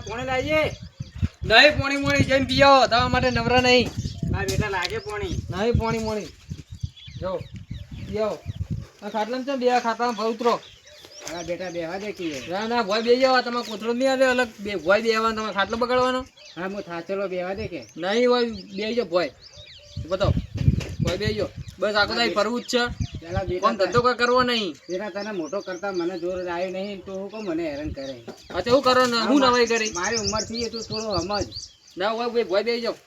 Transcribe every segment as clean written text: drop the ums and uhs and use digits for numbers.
પોણી લાવીએ. નહીં પોણી મોણી જઈને પીઓ તમારા માટે નવરા નહીં. હા બેટા લાગે પોણી. નહીં પોણી મોણી જો પીઓ આ ખાટલામાં છે બે ખાટલામાં ભાવ ઉતરો. હા બેટા બેવા દે કીએ. ના ના ભોય બે જવા તમારે કોથળો નહીં આવે અલગ બે ભોય બે આવવાનું તમારે ખાટલો બગાડવાનો. હા હું થાચેલો બેવા દે કે. નહીં હોય બે જો ભોય બતાવો ભોય બે જો બસ આખો દાઈ ફરવું જ છે. પેલા કોમ ધંધો કોઈ કરવો નહીં. બેટા તને મોટો કરતા મને જોર આવ્યો નહીં તો હું કહું મને હેરાન કરે. હા તો શું કરો ને હું નવાઈ કરી મારી ઉંમર થી તું થોડો સમજ. ના હોય ભાઈ ભોય બે જાઓ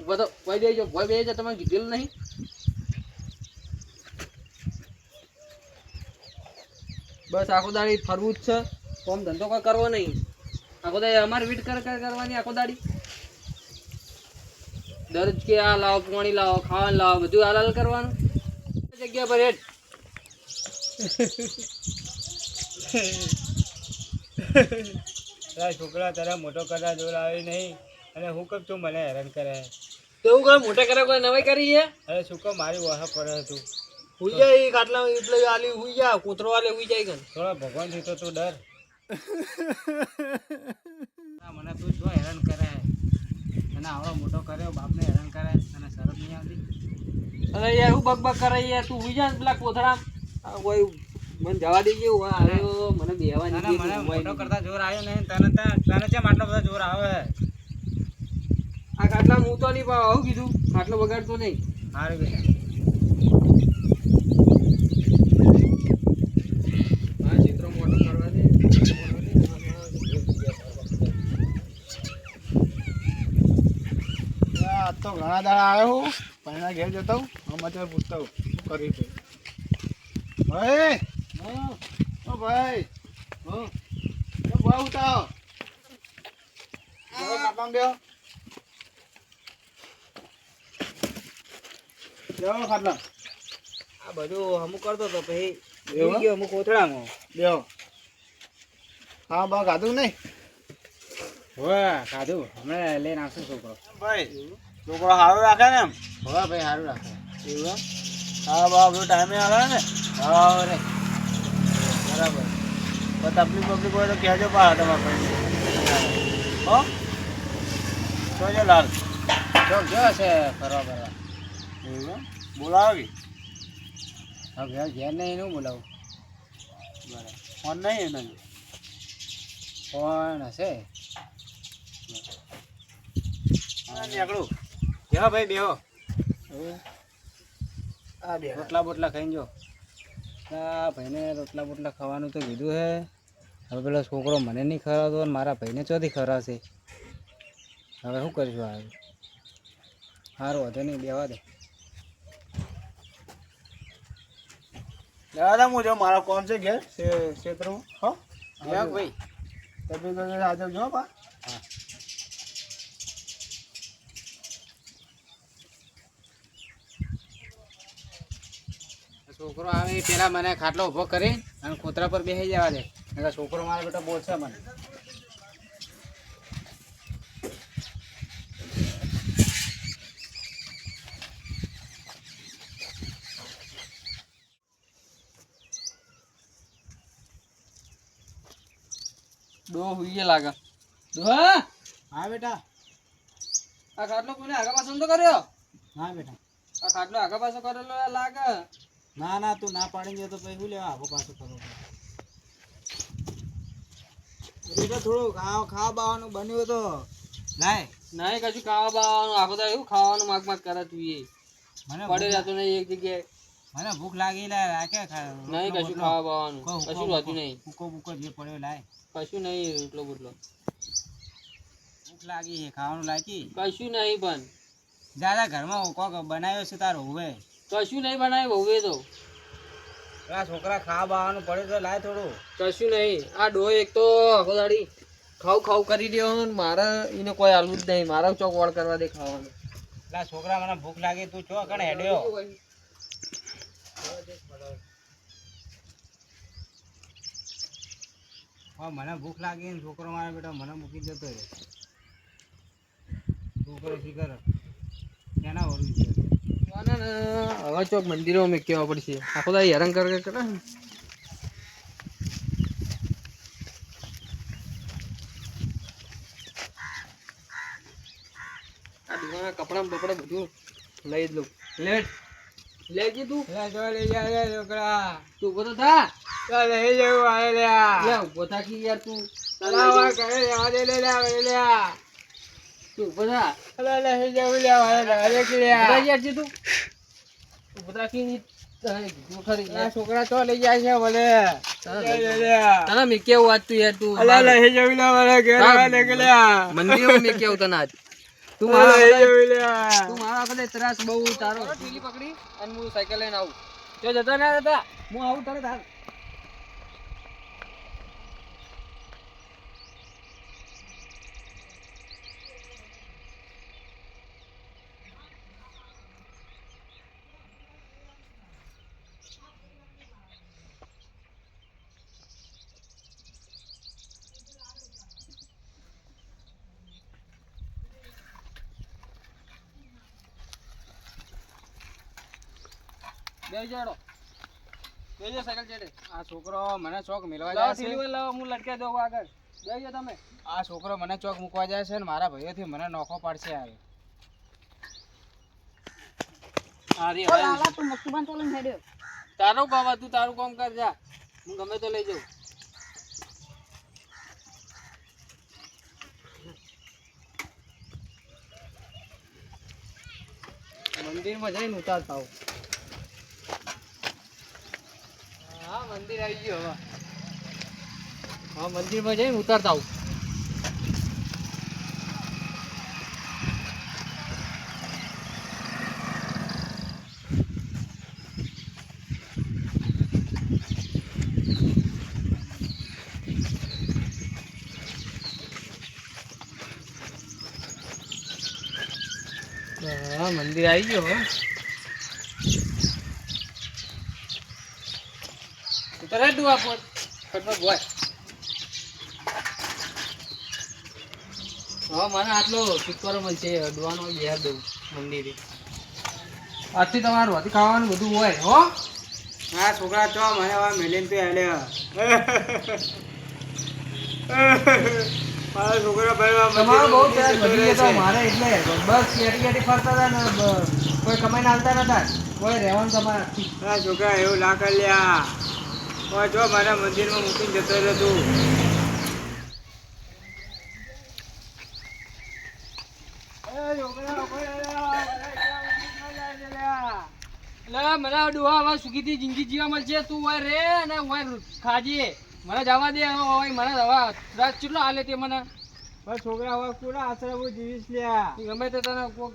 બધો ભોય બે જાઓ ભોય બે જાઓ તમે કીધેલું નહીં. બસ આખો દાડી ફરવું જ છે કોમ ધંધો કોઈ કરવો નહીં. આખો દાડી અમારે વીટ કરવાની આખો દાડી દરરોજ કે આ લાવો પાણી લાવો ખાવાનું લાવો બધું હાલ હાલ કરવાનું જગ્યા પર હેડ. તારા છોકરા તારા મોટો કરતા જોર આવે નહીં અને હું કબ તું મને હેરાન કરે. તો એવું કરે મોટા કરે કોઈ નવાઈ કરી છે. અરે શું કહું મારી વાહ પડે તું. હુઈ જાય ખાટલા એટલે આલી હુઈ જા કૂતરો આલે હુઈ જાય ગન થોડા ભગવાન થી તો તું ડર. મને તું જો હેરાન કરે તને આવડો મોટો કર્યો બાપને હેરાન કરે તને શરમ નહીં આવતી. અરે યાર હું બક કરે યાર તું હુઈ જા પેલા કોથળા કોઈ મને જવા દેજે હું આવ્યો મને બેહવા મને નહીં મોટો કરતા જોર આવ્યો નહીં તને કેમ આટલો બધો જોર આવે. આ ખાટલા હું તો નહીં પાવ આવું કીધું ખાટલો બગાડતો નહીં. સારું બેટા હા ચિત્રો મોટો કરવા દે. આ તો ઘણા દાડા આવ્યો હું પૈણા ઘેર જતો હું સમાચાર પૂછતો હું શું કરી છે ભાઈ. ઓ ભાઈ બહુ ઉતાવ ખાટલા આ બધું અમુક કરતો હતો પછી ગયો અમુક કોથળામાં બેહો. હા બા ખાધું નહીં હોય ખાધું હમણાં લઈને આવશું છોકરો. ભાઈ છોકરો સારું રાખે ને એમ. હા ભાઈ સારું રાખે એવું. હા બા બધું ટાઈમે આવે ને. હા રે બરાબર તકલીફ બકલીફ હોય તો કહેજો પા તમારા ભાઈ. હો જોજો લાલ જો છે ફરવા ફરવા એવું બોલાવો કે. હા ઘેર ઘેર નહીં એનું બોલાવું. બરાબર ફોન નહીં એનો ફોન હશે. નીકળું બેહો ભાઈ બેહો. આ બે રોટલા બોટલા ખાઈને જો. આ ભાઈને રોટલા બોટલા ખાવાનું તો કીધું હે. હવે પેલો છોકરો મને નહીં ખવડાવતો અને મારા ભાઈને ચોથી ખવડાવશે. હવે શું કરીશું આ સારું વધે નહીં બેવા દે. દાદા હું જો મારા કોણ છે ઘેર ક્ષેત્રમાં. હો ભાઈ તમે આજે જો પા. હા છોકરો આવે પેલા મને ખાટલો ઉભો કરી અને ખોતરા પર બેસી જવા દે. છોકરો મારો બેટો બોલશે મને. ડો હુઈ લાગે. હા હા બેટા આ ખાટલો કોને આગા પાછો તો કર્યો. હા બેટા આ ખાટલો આગા પાછો કરેલો લાગે. ના ના તું ના પાડી દે તો પછી શું લેવા આગો પાછો કરો. બેટા થોડું ખાવા બાવાનું બન્યું તો લાય. નહીં કશું ખાવા બાવાનું આખો તો એવું ખાવાનું માગ માગ કરે તું એ મને પડે જતો નહીં એક જગ્યાએ. મને ભૂખ લાગી લાય રાખે નહીં કશું ખાવા બાવાનું કશું હોતું નહીં. ભૂકો ભૂકો જે પડ્યો લાય. કશું નહીં રોટલો બોટલો ભૂખ લાગી છે ખાવાનું લાગી કશું નહીં પણ દાદા ઘરમાં કોક બનાવ્યો છે તારો હવે કશું નહીં બનાવ્યું બહુ તો પેલા છોકરા ખાવા બાવાનું પડે તો લાય થોડું. કશું નહીં આ ડો એક તો આખો દાડી ખાવ ખાવ કરી દો ને મારે એને કોઈ આલુ જ નહીં. મારે ચોક વળ કરવા દે ખાવાનું. પેલા છોકરા મને ભૂખ લાગી તું ચો કણ હેડ્યો. હા મને ભૂખ લાગી ને છોકરો મારા બેટા મને મૂકી જતો રહ્યો. છોકરો શીખર કેના વળું છે. હવે ચોક મંદિરો મેં કેવા પડશે આખો દાડી હેરાન કરે કરે. હા કપડા બપડા બધું લઈ જ લઉં. લેટ લેજી તું લે જો લઈ જા લે છોકરા. તું ઉભો તો થા. તો લઈ જવું આલે લે લે ઉભો થા કી યાર તું. અલા કરે લેવા દે લે લે. તું ઉભો થા. અલા લઈ જવું લે વાલે કે લે. ઉભો થા યાર જી તું. ઉભો થા કી તું ખરી આ છોકરા તો લઈ જાય છે બોલે. લે લે. તને મે કેવું વાત તું યાર તું. અલા લઈ જવું લે વાલે કે લે કે લે. મંદિરમાં મે કેવું તને આજ. તું લઈ જવું લે. મારા કદે ત્રાસ બહુ તારો ઠીલી પકડી અને હું સાયકલ લઈને આવું. જો જતા ના જતા હું આવું તરત હાલ. બેજાડો બેજો સાયકલ ચડે. આ છોકરો મને ચોક મિલવા લાવો જાય છે. ઠીલી લાવો હું લટકાઈ દઉં આગળ. બેજો તમે. આ છોકરો મને ચોક મૂકવા જાય છે ને મારા ભાઈઓથી મને નોખો પાડશે યાર. હારી ઓ લાલા તું મસ્તુબાન તો લઈને હેડ્યો. તારું બાબા તું તારું કામ કર જા. હું ગમે તો લઈ જાઉં. મંદિરમાં જઈને ઉતાર થાવ. હા મંદિર આવી ગયું હવે. હા મંદિરમાં જઈને ઉતારતા આવું. હા મંદિર આવી ગયો હવે. ઉતરે ડુઆ પોત ફટફટ બોય. હા મને આટલો છુટકારો મળશે ડુવાનો બેહાર દઉં મંદિરે. આજથી તમારું હાથી ખાવાનું બધું હોય હો. આ છોકરા તો મને હવે મેલીને તો હેલે. મારા છોકરા ભાઈ તમારો બહુ ત્રાસ વધી ગયો મારે એટલે બસ એટી ફરતા હતા ને કોઈ કમાઈને આવતા નતા. કોઈ રહેવાનું તમારે આ છોકરા એવું ના કરી લ્યા. જો મારા મંદિરમાં મૂકીને જતો રહ્યો તું. મને ડોહા હવે સુખીથી જિંદગી જીવા મળશે. તું હોય રે અને હોય ખાજે. મને જવા દે હવે. મને હવે ત્રાસ કેટલો હાલે તે મને. છોકરા હવે પૂરા આશરે હું જીવીશ લ્યા. ગમે તે તને કોક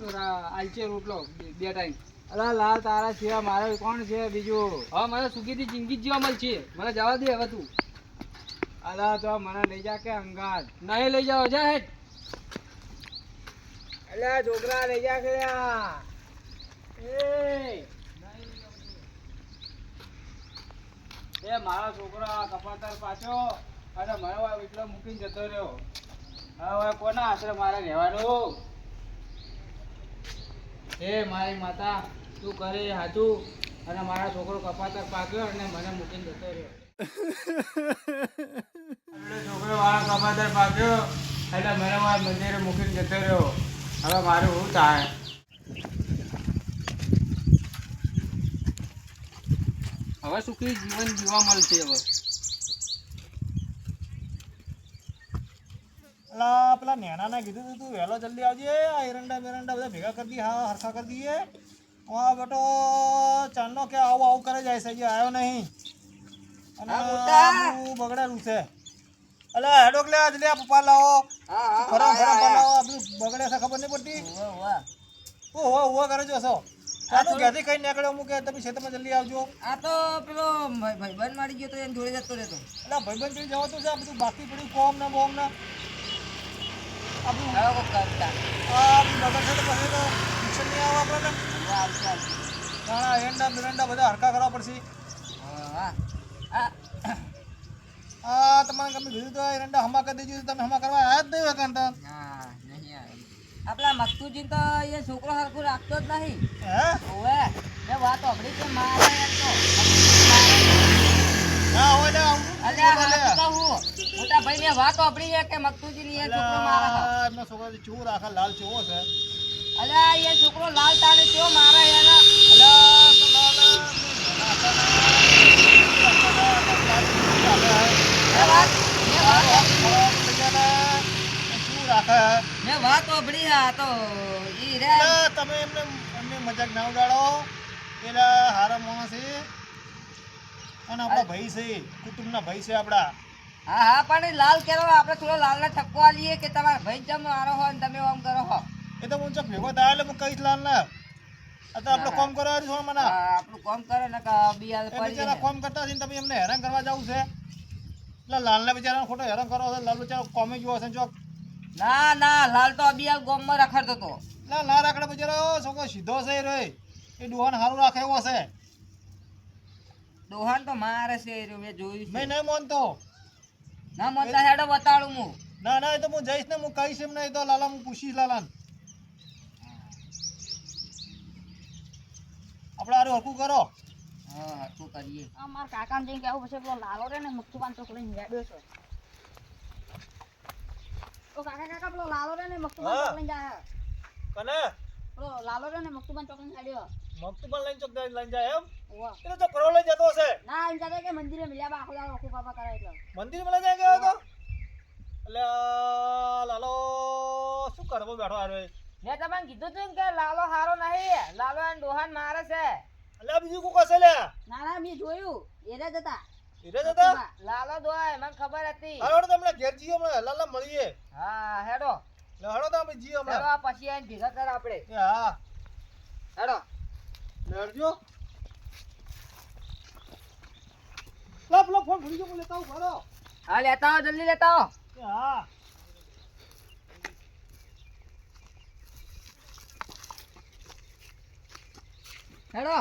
આલશે રોટલો બે ટાઈમ. અલા લાલ તારા સિવાય મારે કોણ છે બીજું? હવે મને સુખીથી જિંદગી જીવા મળશે. મને જવા દે હવે તું. અલા તો મને લઈ જા કે અંગાત નહીં લઈ જાવ જા હેઠ. અલ્યા છોકરા લઈ જા કે એ મારો છોકરો કપાતર પાછો અને મને એટલો મૂકીને જતો રહ્યો. હવે કોના આશરે મારે રહેવાનું? હે મારી માતા તું કરે હાચું અને મારા છોકરો કપાતર પાક્યો અને મને મૂકીને જતો રહ્યો. છોકરો મારા કપાતર પાક્યો એટલે મને મારા મંદિરે મૂકીને જતો રહ્યો. હવે મારું શું થાય? હવે સુખી જીવન જીવા મળશે હવે. અલા પેલા નેનાને કીધું તું વહેલો જલ્દી આવજે. આ એરંડા બેરંડા બધા ભેગા કરી દી. હા હરખા કરી દઈએ. હા બેટો ચાંદનો કે આવું આવું કરે જાય છે. હજી આવ્યો નહીં અને બધું બગડેલું છે. અલા હેડો લે જલ્દી આ પપ્પા લાવો. ફરમ ફરમ લાવો. આ બધું બગડે છે ખબર નહીં પડતી. ઓહો કરે જો છો. ચાલો ઘેરથી કઈ નીકળ્યો હું કે તમે ખેતરમાં જલ્દી આવજો. આ તો પેલો ભાઈબંધ મારી ગયો તો એને જોડે જતો રહેતો. એટલે ભાઈબંધ જોઈ જવાતું છે. આ બધું બાકી પડ્યું કોમ ને બોમ ને આપણું આવો કરતા આ બગડ છે તો પછી તો નુકસાન નહીં આવે આપણને. ઘણા એરંડા બેરંડા બધા હરખા કરવા પડશે. હા તમારે ગમે કીધું તો એરંડા હમા કરી દેજો. તમે હમા કરવા આવ્યા જ નહીં વખત. હા નહીં આવે. આપલા મકતુજી તો એ છોકરો હરખું રાખતો જ નહીં. હે ઓવે મેં વાત સાંભળી કે મારે એમ તો ના હોય ને અલ્યા હાથ કહું મોટા ભાઈ મેં વાત સાંભળી છે કે મકતુજી ની એ છોકરો મારે છે. એમનો છોકરો ચોર આખા લાલ ચોવો છે. અલ્યા એ છોકરો લાલ તારે કેવો મારે એના અલા તો લાલ શું રાખે મેં વાત સાંભળી હા તો ઈ રે અલા, તમે એમને મજાક ના ઉડાડો. પેલા હારા માણસ છે અને આપણા ભાઈ છે, કુટુંબના ભાઈ છે આપડા. હા હા પણ ઈ લાલ કેરો આપણે થોડો લાલને ઠપકો આલીએ કે તમારા ભાઈ જમ મારો હો ને તમે આમ કરો હો. એ તો હું ચોક ભેગો થાય એટલે હું કહીશ લાલ ને. આ તો આપણે કોમ કરવા છો મને. હા, આપણું કામ કરે ને કે બિયાલ એ પડી બિચારા જાય. કોમ કરતા છે ને તમે એમને હેરાન કરવા જાવ છે. એટલે લાલને બિચારાને ખોટો હેરાન કરો છો. લાલ બિચારો કોમે જોવો છે ચોક. ના ના લાલ તો બિયાલ ગોમમાં રખડતો તો. ના રાખડે બિચારો છોકરો સીધો છે રે. એ ડોહાને સારું રાખે એવો છે. દોહાન તો મારે છે એ રહ્યો, મેં જોયું મેં છે. નહીં માનતો. ના મતતા હેડો બતાડું હું. ના એ તો હું જઈશ ને હું કહીશ એમ નહીં તો લાલા હું પૂછીશ લાલાને. આપણે આરું હરકું કરો. હા હરખું કરીએ. મારા કાકાને જઈને કેવું પછી પેલો લાલો રે ને મક્તુબાન ચોક લઈને હેડ્યો છે. ઓ કાકા પેલો લાલો રે ને મક્તુબાન ચોક લઈને જાય. કને પેલો લાલો રે ને મક્તુબાન ચોક લઈને હેડ્યો. મક્તુબાન લઈને ચોક લઈને જાય એમ. ઓવા. એટલે તો કરો લઈ જતો હશે. ના એમ ચાલે કે મંદિરે મિલ્યા બા આખો દાડો આખું બાબા કરાય એટલે. મંદિર માં લઈ જાય ગયો તો. એટલે લાલો શું કરવો બેઠો આરો. મેં તમને કીધું તું કે લાલો હારો નહીં, લાલો અને દોહાન મારે છે. એટલે બીજું કોક હશે લે. ના ના મેં જોયું એરે જ હતા. હીરે જતા. લાલો દોહાય મને ખબર હતી. હાલો તમને ઘેર જીઓ હમણાં લાલા મળીએ. હા હેડો લે હાલો તો આપણે જીઓ હેડો હમણાં. આ પછી આઈને ભેગા કર આપણે. એ હા હેડો લેરજો. લપ ફોન ભૂલી ગયો. હું લેતા આવું ઘરો. હા લેતા આવો જલ્દી લેતા આવો. એ હા હેડો